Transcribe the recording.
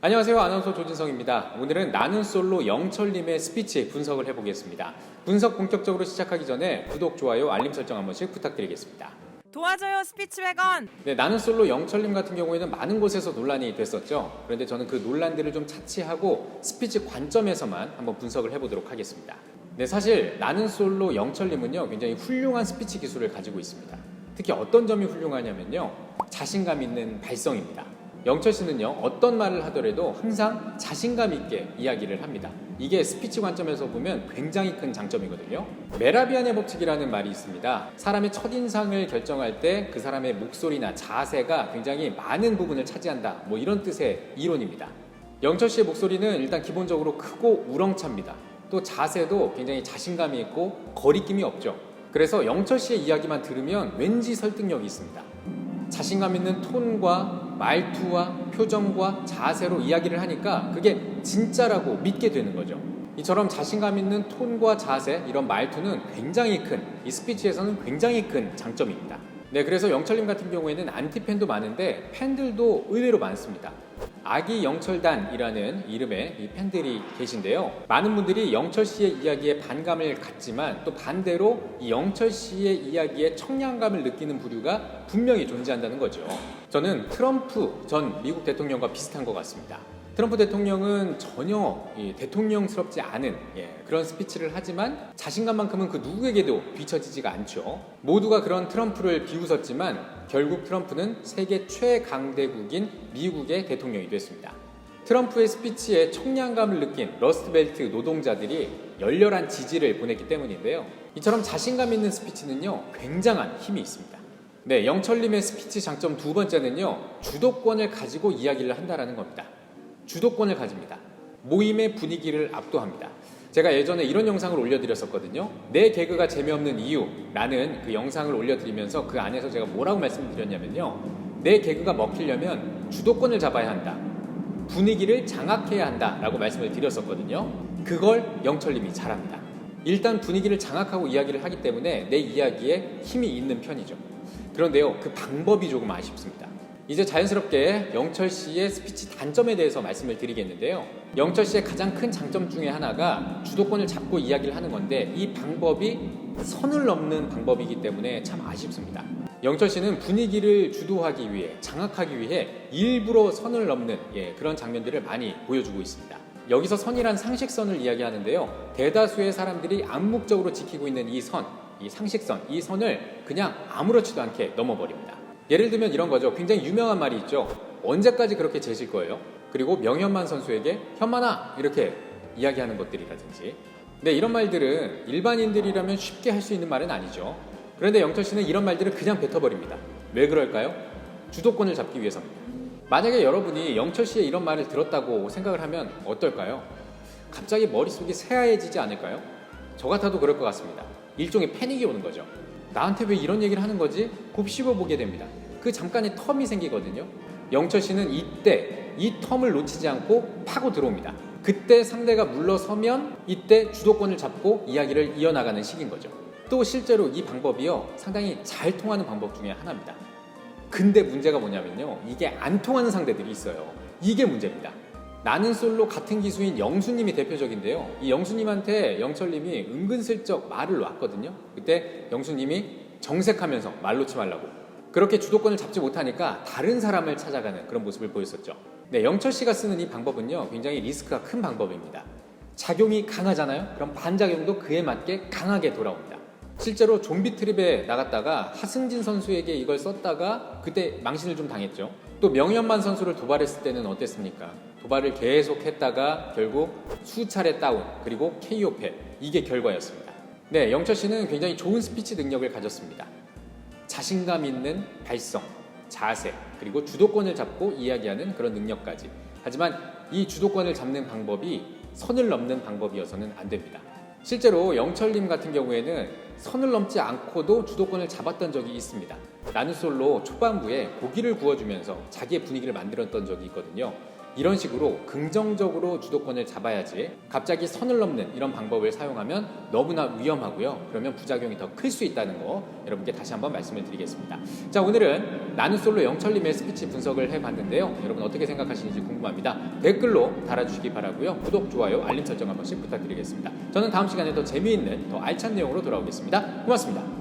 안녕하세요. 아나운서 조진성입니다. 오늘은 나는 솔로 영철님의 스피치 분석을 해보겠습니다. 분석 본격적으로 시작하기 전에 구독, 좋아요, 알림 설정 한 번씩 부탁드리겠습니다. 도와줘요 스피치웨건. 네, 나는 솔로 영철님 같은 경우에는 많은 곳에서 논란이 됐었죠. 그런데 저는 그 논란들을 좀 차치하고 스피치 관점에서만 한번 분석을 해보도록 하겠습니다. 네, 사실 나는 솔로 영철님은요 굉장히 훌륭한 스피치 기술을 가지고 있습니다. 특히 어떤 점이 훌륭하냐면요, 자신감 있는 발성입니다. 영철 씨는요 어떤 말을 하더라도 항상 자신감 있게 이야기를 합니다. 이게 스피치 관점에서 보면 굉장히 큰 장점이거든요. 메라비안의 법칙이라는 말이 있습니다. 사람의 첫인상을 결정할 때 그 사람의 목소리나 자세가 굉장히 많은 부분을 차지한다, 뭐 이런 뜻의 이론입니다. 영철 씨의 목소리는 일단 기본적으로 크고 우렁찹니다. 또 자세도 굉장히 자신감이 있고 거리낌이 없죠. 그래서 영철 씨의 이야기만 들으면 왠지 설득력이 있습니다. 자신감 있는 톤과 말투와 표정과 자세로 이야기를 하니까 그게 진짜라고 믿게 되는 거죠. 이처럼 자신감 있는 톤과 자세, 이런 말투는 굉장히 큰, 이 스피치에서는 굉장히 큰 장점입니다. 네, 그래서 영철님 같은 경우에는 안티팬도 많은데 팬들도 의외로 많습니다. 아기 영철단이라는 이름의 이 팬들이 계신데요. 많은 분들이 영철 씨의 이야기에 반감을 갖지만 또 반대로 이 영철 씨의 이야기에 청량감을 느끼는 부류가 분명히 존재한다는 거죠. 저는 트럼프 전 미국 대통령과 비슷한 것 같습니다. 트럼프 대통령은 전혀 대통령스럽지 않은 그런 스피치를 하지만 자신감만큼은 그 누구에게도 비춰지지가 않죠. 모두가 그런 트럼프를 비웃었지만 결국 트럼프는 세계 최강대국인 미국의 대통령이 됐습니다. 트럼프의 스피치에 청량감을 느낀 러스트벨트 노동자들이 열렬한 지지를 보냈기 때문인데요. 이처럼 자신감 있는 스피치는요 굉장한 힘이 있습니다. 네, 영철님의 스피치 장점 두 번째는요, 주도권을 가지고 이야기를 한다는 겁니다. 주도권을 가집니다. 모임의 분위기를 압도합니다. 제가 예전에 이런 영상을 올려드렸었거든요. 내 개그가 재미없는 이유라는 그 영상을 올려드리면서 그 안에서 제가 뭐라고 말씀드렸냐면요, 내 개그가 먹히려면 주도권을 잡아야 한다, 분위기를 장악해야 한다 라고 말씀을 드렸었거든요. 그걸 영철님이 잘합니다. 일단 분위기를 장악하고 이야기를 하기 때문에 내 이야기에 힘이 있는 편이죠. 그런데요, 그 방법이 조금 아쉽습니다. 이제 자연스럽게 영철 씨의 스피치 단점에 대해서 말씀을 드리겠는데요. 영철 씨의 가장 큰 장점 중에 하나가 주도권을 잡고 이야기를 하는 건데, 이 방법이 선을 넘는 방법이기 때문에 참 아쉽습니다. 영철 씨는 분위기를 주도하기 위해, 장악하기 위해 일부러 선을 넘는 그런 장면들을 많이 보여주고 있습니다. 여기서 선이란 상식선을 이야기하는데요. 대다수의 사람들이 암묵적으로 지키고 있는 이 선, 이 상식선, 이 선을 그냥 아무렇지도 않게 넘어버립니다. 예를 들면 이런 거죠. 굉장히 유명한 말이 있죠. 언제까지 그렇게 재실 거예요? 그리고 명현만 선수에게 현만아 이렇게 이야기하는 것들이라든지. 근데 이런 말들은 일반인들이라면 쉽게 할 수 있는 말은 아니죠. 그런데 영철 씨는 이런 말들을 그냥 뱉어버립니다. 왜 그럴까요? 주도권을 잡기 위해서입니다. 만약에 여러분이 영철 씨의 이런 말을 들었다고 생각을 하면 어떨까요? 갑자기 머릿속이 새하얘지지 않을까요? 저 같아도 그럴 것 같습니다. 일종의 패닉이 오는 거죠. 나한테 왜 이런 얘기를 하는 거지? 곱씹어 보게 됩니다. 그 잠깐의 텀이 생기거든요. 영철 씨는 이때 이 텀을 놓치지 않고 파고 들어옵니다. 그때 상대가 물러서면 이때 주도권을 잡고 이야기를 이어나가는 식인 거죠. 또 실제로 이 방법이요 상당히 잘 통하는 방법 중에 하나입니다. 근데 문제가 뭐냐면요, 이게 안 통하는 상대들이 있어요. 이게 문제입니다. 나는 솔로 같은 기수인 영수님이 대표적인데요. 이 영수님한테 영철님이 은근슬쩍 말을 놨거든요. 그때 영수님이 정색하면서 말 놓지 말라고, 그렇게 주도권을 잡지 못하니까 다른 사람을 찾아가는 그런 모습을 보였었죠. 네, 영철 씨가 쓰는 이 방법은요 굉장히 리스크가 큰 방법입니다. 작용이 강하잖아요. 그럼 반작용도 그에 맞게 강하게 돌아옵니다. 실제로 좀비 트립에 나갔다가 하승진 선수에게 이걸 썼다가 그때 망신을 좀 당했죠. 또 명현만 선수를 도발했을 때는 어땠습니까? 도발을 계속 했다가 결국 수차례 다운, 그리고 KO 패, 이게 결과였습니다. 네, 영철 씨는 굉장히 좋은 스피치 능력을 가졌습니다. 자신감 있는 발성, 자세, 그리고 주도권을 잡고 이야기하는 그런 능력까지. 하지만 이 주도권을 잡는 방법이 선을 넘는 방법이어서는 안 됩니다. 실제로 영철님 같은 경우에는 선을 넘지 않고도 주도권을 잡았던 적이 있습니다. 나는 솔로 초반부에 고기를 구워주면서 자기의 분위기를 만들었던 적이 있거든요. 이런 식으로 긍정적으로 주도권을 잡아야지 갑자기 선을 넘는 이런 방법을 사용하면 너무나 위험하고요. 그러면 부작용이 더 클 수 있다는 거 여러분께 다시 한번 말씀을 드리겠습니다. 자, 오늘은 나는솔로 영철님의 스피치 분석을 해봤는데요. 여러분 어떻게 생각하시는지 궁금합니다. 댓글로 달아주시기 바라고요. 구독, 좋아요, 알림 설정 한 번씩 부탁드리겠습니다. 저는 다음 시간에 더 재미있는, 더 알찬 내용으로 돌아오겠습니다. 고맙습니다.